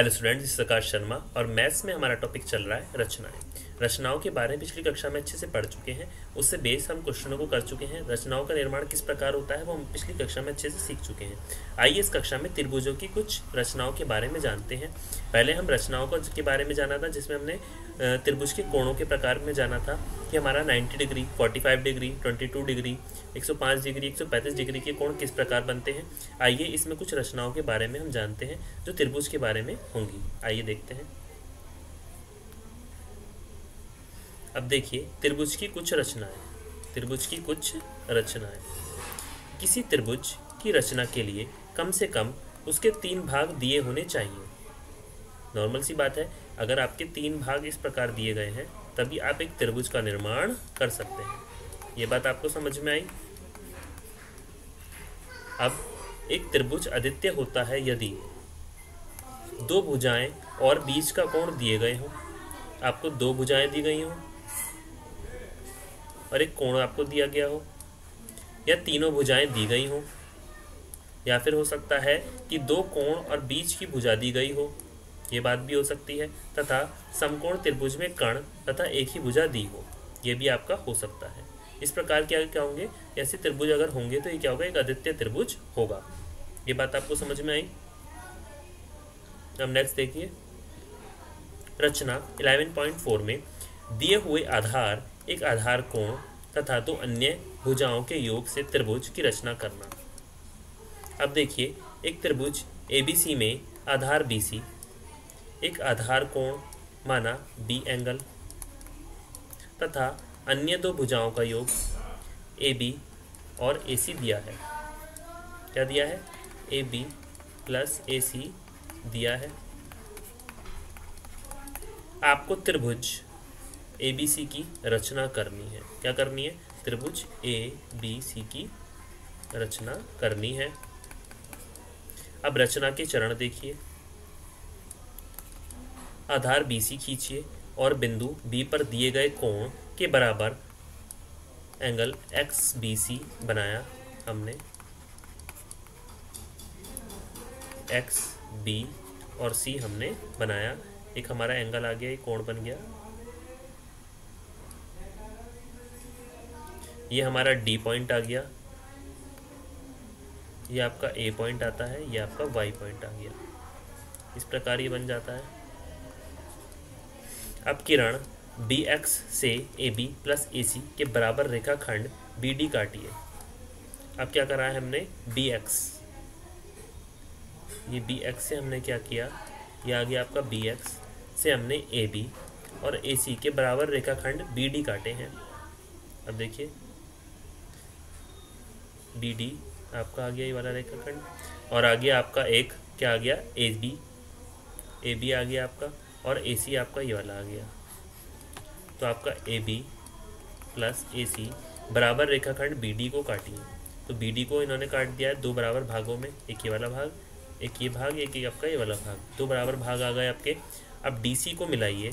Hello students, this is आकाश शर्मा और maths में हमारा टॉपिक चल रहा है रचनाएं। रचनाओं के बारे में पिछली कक्षा में अच्छे से पढ़ चुके हैं, उससे बेस हम क्वेश्चनों को कर चुके हैं। रचनाओं का निर्माण किस प्रकार होता है वो हम पिछली कक्षा में अच्छे से सीख चुके हैं। आइए इस कक्षा में त्रिभुजों की कुछ रचनाओं के बारे में जानते हैं। पहले हम रचनाओं के बारे में जाना था, जिसमें हमने त्रिभुज के कोणों के प्रकार में जाना था कि हमारा 90 degree, 45 degree, 22 degree, 105 degree, 135 degree के कोण किस प्रकार बनते हैं। आइए इसमें कुछ रचनाओं के बारे में हम जानते हैं जो त्रिभुज के बारे में होंगी। आइए देखते हैं। अब देखिए त्रिभुज की कुछ रचनाएं। त्रिभुज की कुछ रचनाएं। किसी त्रिभुज की रचना के लिए कम से कम उसके 3 भाग दिए होने चाहिए। नॉर्मल सी बात है, अगर आपके 3 भाग इस प्रकार दिए गए हैं तभी आप एक त्रिभुज का निर्माण कर सकते हैं। ये बात आपको समझ में आई। अब एक त्रिभुज अद्वितीय होता है यदि 2 भुजाएं और बीच का कोण दिए गए हों। आपको 2 भुजाएं दी गई हों और एक कोण आपको दिया गया हो, या तीनों भुजाएं दी गई हों, या फिर हो सकता है कि 2 कोण और बीच की भुजा दी गई हो, ये बात भी हो सकती है, तथा समकोण त्रिभुज में कर्ण तथा एक ही भुजा दी हो, ये भी आपका हो सकता है। इस प्रकार क्या होंगे, ऐसे त्रिभुज अगर होंगे तो ये क्या होगा, एक अद्वितीय त्रिभुज होगा। ये बात आपको समझ में आई। अब नेक्स्ट देखिए रचना 11.4 में दिए हुए आधार, एक आधार कोण तथा 2 अन्य भुजाओं के योग से त्रिभुज की रचना करना। अब देखिए एक त्रिभुज ABC में आधार BC, एक आधार कोण माना B एंगल तथा अन्य 2 भुजाओं का योग AB और AC दिया है। क्या दिया है? AB प्लस AC दिया है। आपको त्रिभुज ABC की रचना करनी है। क्या करनी है? त्रिभुज ABC की रचना करनी है। अब रचना के चरण देखिए। आधार BC खींचिए और बिंदु B पर दिए गए कोण के बराबर एंगल XBC बनाया हमने। X, B और C हमने बनाया। एक हमारा एंगल आ गया, एक कोण बन गया। ये हमारा D पॉइंट आ गया, ये आपका A पॉइंट आता है, ये आपका Y पॉइंट आ गया। इस प्रकार ये बन जाता है। अब किरण BX से AB प्लस AC के बराबर रेखाखंड BD काटिए। अब क्या करा है हमने? BX, ये BX से हमने क्या किया, ये आ गया आपका BX से हमने AB और AC के बराबर रेखाखंड BD काटे हैं। अब देखिए BD आपका आ गया ये वाला रेखाखंड, और आ गया आपका एक क्या आ गया, AB आ गया आपका, और AC आपका ये वाला आ गया। तो आपका AB प्लस AC बराबर रेखाखंड BD को काटिए। तो BD को इन्होंने काट दिया है 2 बराबर भागों में, एक ये वाला भाग, एक ये भाग, एक आपका ये वाला भाग। 2 बराबर भाग आ गए आपके। अब DC को मिलाइए,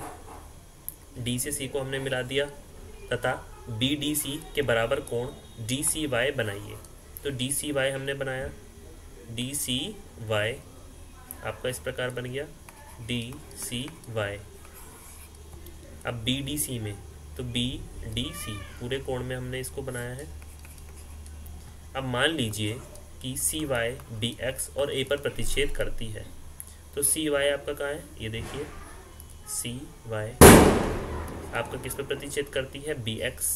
D से C को हमने मिला दिया तथा BDC के बराबर कोण DCY बनाइए। तो DCY हमने बनाया, DCY आपका इस प्रकार बन गया DCY। अब BDC में, तो BDC पूरे कोण में हमने इसको बनाया है। अब मान लीजिए कि CY BX और A पर प्रतिच्छेद करती है, तो CY आपका कहाँ है? ये देखिए CY आपका किस पर प्रतिच्छेद करती है? BX,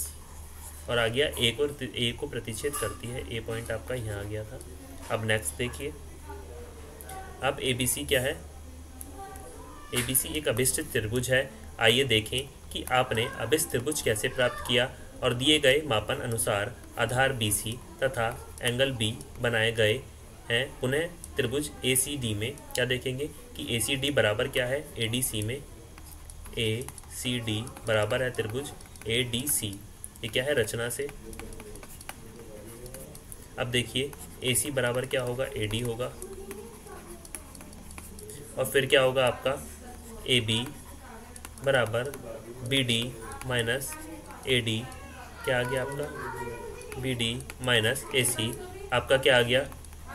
और आ गया A को प्रतिच्छेद करती है। A पॉइंट आपका यहाँ आ गया था। अब नेक्स्ट देखिए, अब ABC क्या है? ABC एक अभिष्ट त्रिभुज है। आइए देखें कि आपने अभिष्ट त्रिभुज कैसे प्राप्त किया, और दिए गए मापन अनुसार आधार BC तथा एंगल B बनाए गए हैं। पुनः त्रिभुज ACD में क्या देखेंगे कि ACD बराबर क्या है? ADC में ACD बराबर है त्रिभुज ADC। ये क्या है? रचना से। अब देखिए AC बराबर क्या होगा? AD होगा, और फिर क्या होगा आपका AB बराबर BD माइनस AD। क्या आ गया आपका? BD minus AC। आपका क्या आ गया?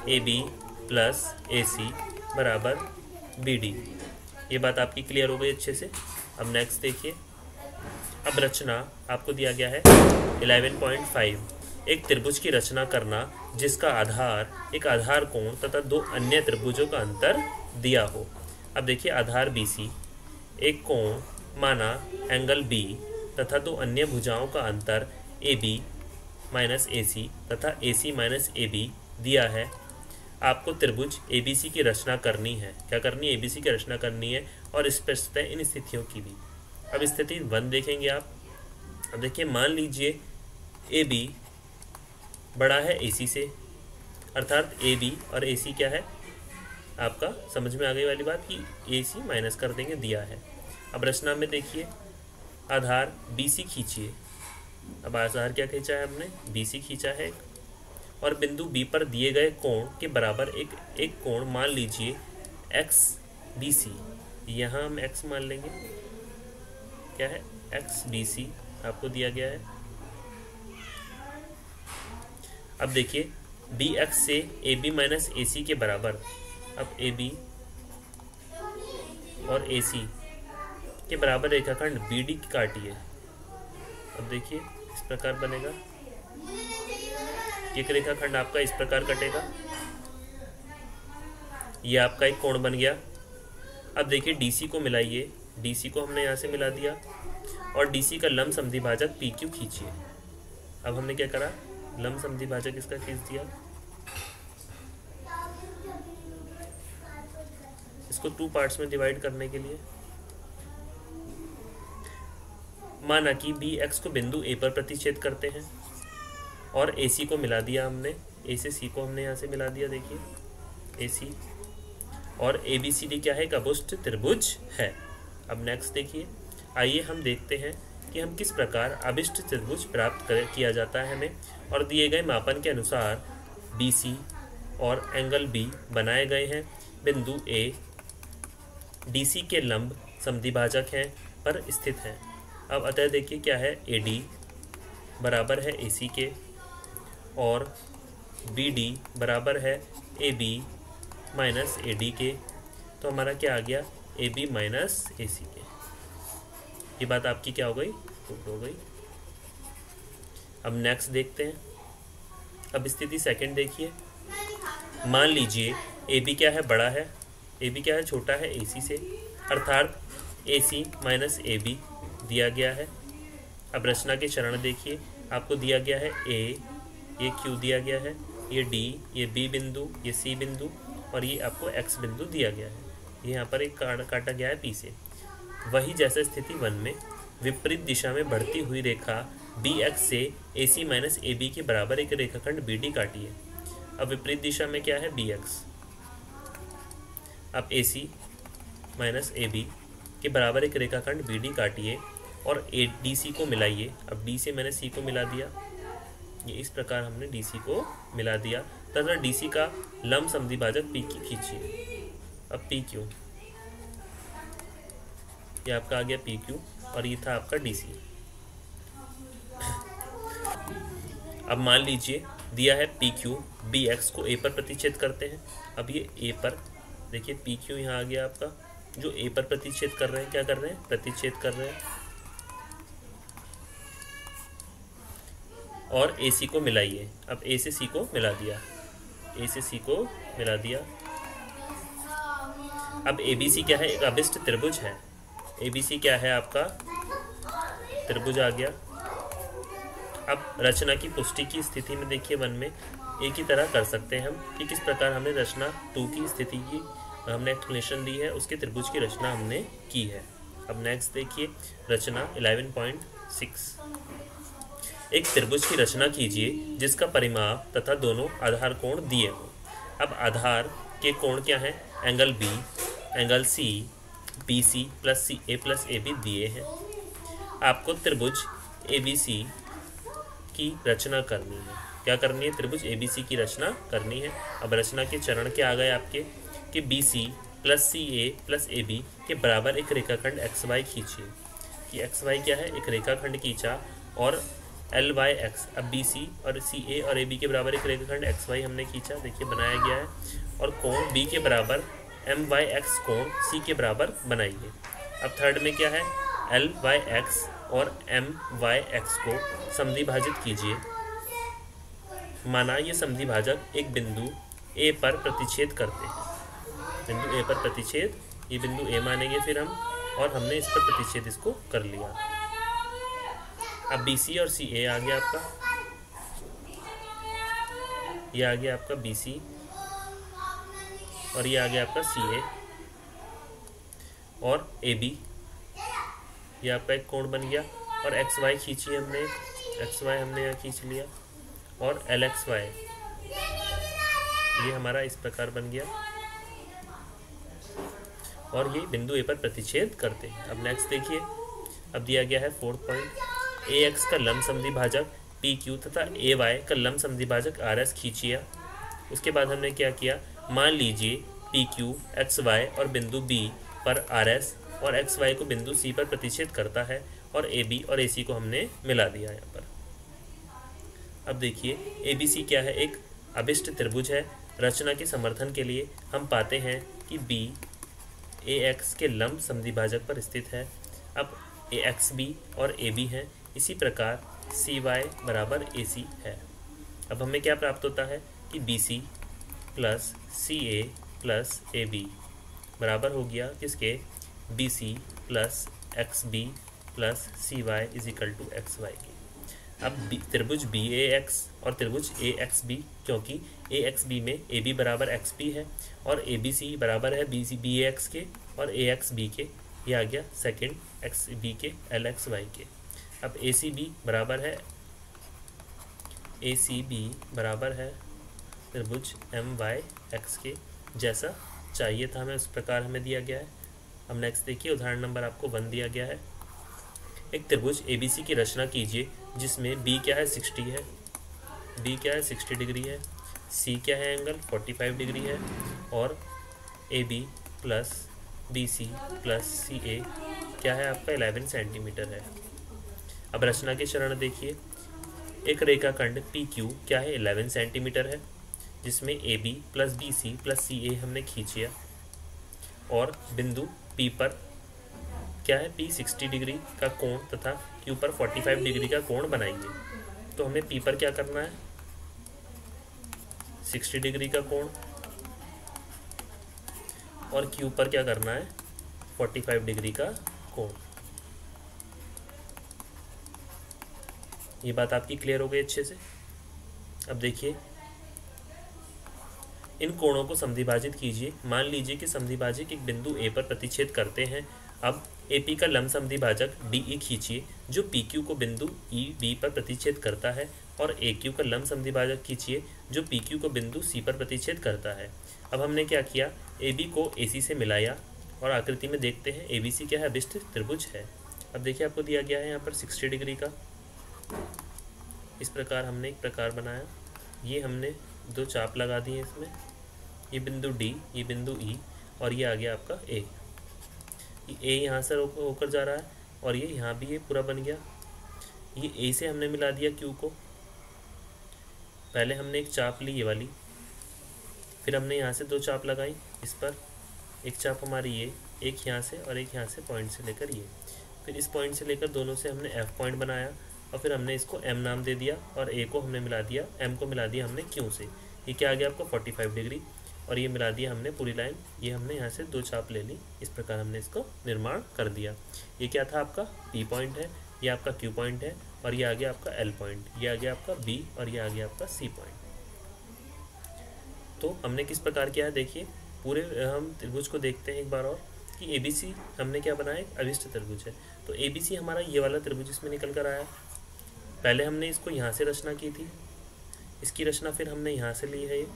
AB प्लस AC बराबर बी डी। ये बात आपकी क्लियर हो गई अच्छे से। अब नेक्स्ट देखिए, अब रचना आपको दिया गया है 11.5, एक त्रिभुज की रचना करना जिसका आधार एक आधार कोण तथा दो अन्य त्रिभुजों का अंतर दिया हो। अब देखिए, आधार BC, एक कोण माना एंगल B तथा दो अन्य भुजाओं का अंतर AB माइनस AC तथा AC माइनस AB दिया है। आपको त्रिभुज ABC की रचना करनी है। क्या करनी है? ABC की रचना करनी है, और स्पष्ट है इन स्थितियों की भी। अब स्थिति 1 देखेंगे आप। अब देखिए, मान लीजिए AB बड़ा है AC से, अर्थात AB और AC क्या है आपका, समझ में आ गई वाली बात कि AC माइनस कर देंगे, दिया है। अब रचना में देखिए, आधार BC खींचिए। अब आधार क्या खींचा है हमने? BC खींचा है, और बिंदु B पर दिए गए कोण के बराबर एक कोण मान लीजिए XBC। यहाँ हम X मान लेंगे, क्या है? XBC आपको दिया गया है। अब देखिए, BX से AB माइनस AC के बराबर, अब AB और AC के बराबर रेखाखंड BD काटिए। अब देखिए, इस प्रकार बनेगा। एक रेखाखंड आपका इस प्रकार कटेगा, ये आपका एक कोण बन गया। अब देखिए, DC को मिलाइए। DC को हमने यहाँ से मिला दिया, और DC का लंब समद्विभाजक PQ खींचिए। अब हमने क्या करा? लंब समद्विभाजक इसका खींच दिया। इसको 2 पार्ट्स में डिवाइड करने के लिए माना कि BX को बिंदु A पर प्रतिच्छेद करते हैं, और AC को मिला दिया हमने। A से C को हमने यहाँ से मिला दिया। देखिए, AC और ABCD क्या है? एक अभुष्ट त्रिभुज है। अब नेक्स्ट देखिए, आइए हम देखते हैं कि हम किस प्रकार अभिष्ट त्रिभुज प्राप्त किया जाता है हमें। और दिए गए मापन के अनुसार BC और एंगल B बनाए गए हैं। बिंदु A DC के लंब समद्विभाजक हैं पर स्थित है। अब अतः देखिए, क्या है? AD बराबर है AC के, और BD बराबर है AB माइनस AD के। तो हमारा क्या आ गया? AB माइनस AC के। ये बात आपकी क्या हो गई? प्रूफ हो गई। अब नेक्स्ट देखते हैं। अब स्थिति 2 देखिए, मान लीजिए AB क्या है? बड़ा है, AB क्या है? छोटा है AC से, अर्थात AC माइनस AB दिया गया है। अब रचना के चरण देखिए, आपको दिया गया है A, ये Q दिया गया है, ये D, ये B बिंदु, ये C बिंदु, और ये आपको X बिंदु दिया गया है। ये यहाँ पर एक काटा गया है P से। वही जैसे स्थिति 1 में विपरीत दिशा में बढ़ती हुई रेखा BX से AC माइनस AB के बराबर एक रेखाखंड BD काटिए। अब विपरीत दिशा में क्या है? BX। अब AC माइनस AB के बराबर एक रेखाखंड BD काटिए, और DC को मिलाइए। अब D से मैंने C को मिला दिया। ये इस प्रकार हमने DC को मिला दिया, तथा DC का लंब समद्विभाजक PQ खींचिए। अब PQ, ये आपका आ गया PQ, और ये था आपका DC। अब मान लीजिए दिया है PQ, BX को A पर प्रतिच्छेद करते हैं। अब ये A पर देखिए, PQ यहाँ आ गया आपका, जो A पर प्रतिच्छेद कर रहे हैं। क्या कर रहे हैं? प्रतिच्छेद कर रहे हैं। और AC को मिलाइए। अब A से C को मिला दिया, A से C को मिला दिया। अब ABC क्या है? एक अभिष्ट त्रिभुज है। ABC क्या है? आपका त्रिभुज आ गया। अब रचना की पुष्टि की स्थिति में देखिए, 1 में एक ही तरह कर सकते हैं हम कि किस प्रकार हमने रचना 2 की स्थिति की हमने एक्सप्लेनेशन दी है, उसके त्रिभुज की रचना हमने की है। अब नेक्स्ट देखिए, रचना 11.6, एक त्रिभुज की रचना कीजिए जिसका परिमाप तथा दोनों आधार कोण दिए हों। अब आधार के कोण क्या हैं? Angle B, angle C, BC plus CA plus AB दिए हैं। आपको त्रिभुज ABC की रचना करनी है। क्या करनी है? त्रिभुज ABC की रचना करनी है। अब रचना के चरण क्या आ गए आपके कि BC plus CA plus AB के बराबर एक रेखाखंड XY खींचिए। कि XY क्या है? एक रेखाखंड खींचा, और LYX, अब BC और CA और AB के बराबर एक रेखाखंड XY हमने खींचा। देखिए, बनाया गया है। और कोण B के बराबर MYX कोण C के बराबर बनाइए। अब थर्ड में क्या है, LYX और MYX को समद्विभाजित कीजिए। माना ये समद्विभाजक एक बिंदु A पर प्रतिच्छेद करते हैं। बिंदु A पर प्रतिच्छेद, ये बिंदु A मानेंगे फिर हम, और हमने इस पर प्रतिच्छेद इसको कर लिया। अब BC और CA आ गया आपका, ये आ गया आपका BC और ये आ गया आपका CA और AB, ये आपका एक कोण बन गया। और XY खींचिए हमने, XY हमने यहाँ खींच लिया, और LXY ये हमारा इस प्रकार बन गया, और ये बिंदु A पर प्रतिच्छेद करते हैं। अब नेक्स्ट देखिए, अब दिया गया है फोर्थ पॉइंट, AX का लंब समद्विभाजक PQ तथा AY का लंब समद्विभाजक RS खींचिए। उसके बाद हमने क्या किया, मान लीजिए PQ XY और बिंदु B पर RS और XY को बिंदु C पर प्रतिच्छेद करता है, और AB और AC को हमने मिला दिया यहाँ पर। अब देखिए ABC क्या है, एक अभिष्ट त्रिभुज है। रचना के समर्थन के लिए हम पाते हैं कि B AX के लंब समद्विभाजक पर स्थित है। अब AXB और AB हैं, इसी प्रकार CY बराबर AC है। अब हमें क्या प्राप्त होता है कि BC plus CA plus AB बराबर हो गया किसके, BC plus XB plus CY is equal to XY के। अब त्रिभुज BAX और त्रिभुज AXB, क्योंकि AXB में AB बराबर XB है और ABC बराबर है BAX के और AXB के, ये आ गया सेकेंड XB के LXY के। अब ACB बराबर है त्रिभुज MYX के, जैसा चाहिए था हमें उस प्रकार हमें दिया गया है। अब नेक्स्ट देखिए, उदाहरण नंबर आपको 1 दिया गया है। एक त्रिभुज ABC की रचना कीजिए जिसमें B क्या है 60 है, B क्या है 60 डिग्री है, C क्या है एंगल 45 डिग्री है, और AB plus BC plus CA क्या है आपका 11 सेंटीमीटर है। अब रचना के चरण देखिए, एक रेखाखंड PQ क्या है 11 सेंटीमीटर है, जिसमें AB plus BC plus CA हमने खींचिया, और बिंदु P पर क्या है P 60 डिग्री का कोण तथा Q पर 45 डिग्री का कोण बनाइए। तो हमें P पर क्या करना है 60 डिग्री का कोण, और Q पर क्या करना है 45 डिग्री का कोण। ये बात आपकी क्लियर हो गई अच्छे से। अब देखिए, इन कोणों को समद्विभाजित कीजिए। मान लीजिए कि समद्विभाजक एक बिंदु A पर प्रतिच्छेद करते हैं। अब AP का लंब समद्विभाजक DE खींचिए जो PQ को बिंदु EB पर प्रतिच्छेद करता है, और AQ का लंब समद्विभाजक खींचिए जो PQ को बिंदु C पर प्रतिच्छेद करता है। अब हमने क्या किया, AB को AC से मिलाया, और आकृति में देखते हैं ABC क्या है, अभिष्ट त्रिभुज है। अब देखिए आपको दिया गया है यहाँ पर 60 डिग्री का, इस प्रकार हमने एक प्रकार बनाया। ये हमने 2 चाप लगा दिए इसमें, ये बिंदु D, ये बिंदु E, और ये आ गया आपका A। ये A यहाँ से होकर जा रहा है, और ये यहाँ भी ये पूरा बन गया। ये A से हमने मिला दिया Q को। पहले हमने एक चाप ली ये वाली, फिर हमने यहाँ से 2 चाप लगाई इस पर, एक चाप हमारी ये, एक यहाँ से और एक यहाँ से पॉइंट से लेकर ये, फिर इस पॉइंट से लेकर दोनों से हमने F पॉइंट बनाया, और फिर हमने इसको M नाम दे दिया, और A को हमने मिला दिया, M को मिला दिया हमने Q से। ये क्या आ गया आपका 45 डिग्री, और ये मिला दिया हमने पूरी लाइन। ये हमने यहाँ से 2 चाप ले ली, इस प्रकार हमने इसको निर्माण कर दिया। ये क्या था आपका P पॉइंट है, ये आपका Q पॉइंट है, और ये आ गया आपका L पॉइंट, ये आ गया आपका B, और ये आ गया आपका C पॉइंट। तो हमने किस प्रकार किया है देखिए, पूरे हम त्रिभुज को देखते हैं एक बार और कि ABC हमने क्या बनाया, एक अभिष्ट त्रिभुज है। तो ABC हमारा ये वाला त्रिभुज इसमें निकल कर आया। पहले हमने इसको यहाँ से रचना की थी, इसकी रचना फिर हमने यहाँ से ली है ये,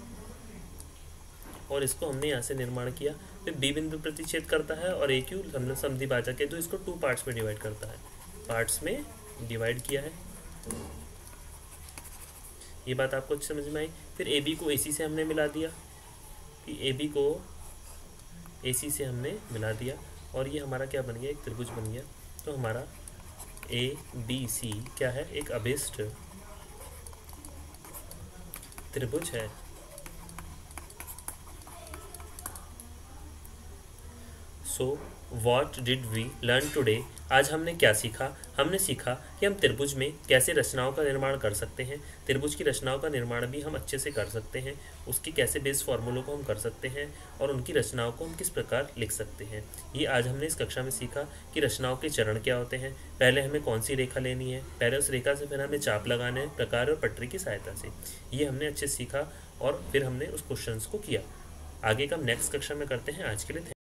और इसको हमने यहाँ से निर्माण किया। फिर B बिंदु प्रतिच्छेद करता है, और AQ हमने समद्विभाजक है जो इसको 2 पार्ट्स में डिवाइड करता है, पार्ट्स में डिवाइड किया है। ये बात आपको अच्छी समझ में आई। फिर AB को AC से हमने मिला दिया, कि AB को AC से हमने मिला दिया, और ये हमारा क्या बन गया, एक त्रिभुज बन गया। तो हमारा ABC क्या है, एक अभिष्ट त्रिभुज है। So what did we learn today? आज हमने क्या सीखा? हमने सीखा कि हम त्रिभुज में कैसे रचनाओं का निर्माण कर सकते हैं। त्रिभुज की रचनाओं का निर्माण भी हम अच्छे से कर सकते हैं। उसकी कैसे बेस फॉर्मूलों को हम कर सकते हैं और उनकी रचनाओं को हम किस प्रकार लिख सकते हैं। ये आज हमने इस कक्षा में सीखा कि रचनाओं के चरण क्या होते हैं। पहले हमें कौन सी रेखा लेनी है, पहले उस रेखा से फिर हमें चाप लगाना है प्रकार और पटरी की सहायता से। ये हमने अच्छे से सीखा और फिर हमने उस क्वेश्चंस को किया। आगे का हम नेक्स्ट कक्षा में करते हैं। आज के लिए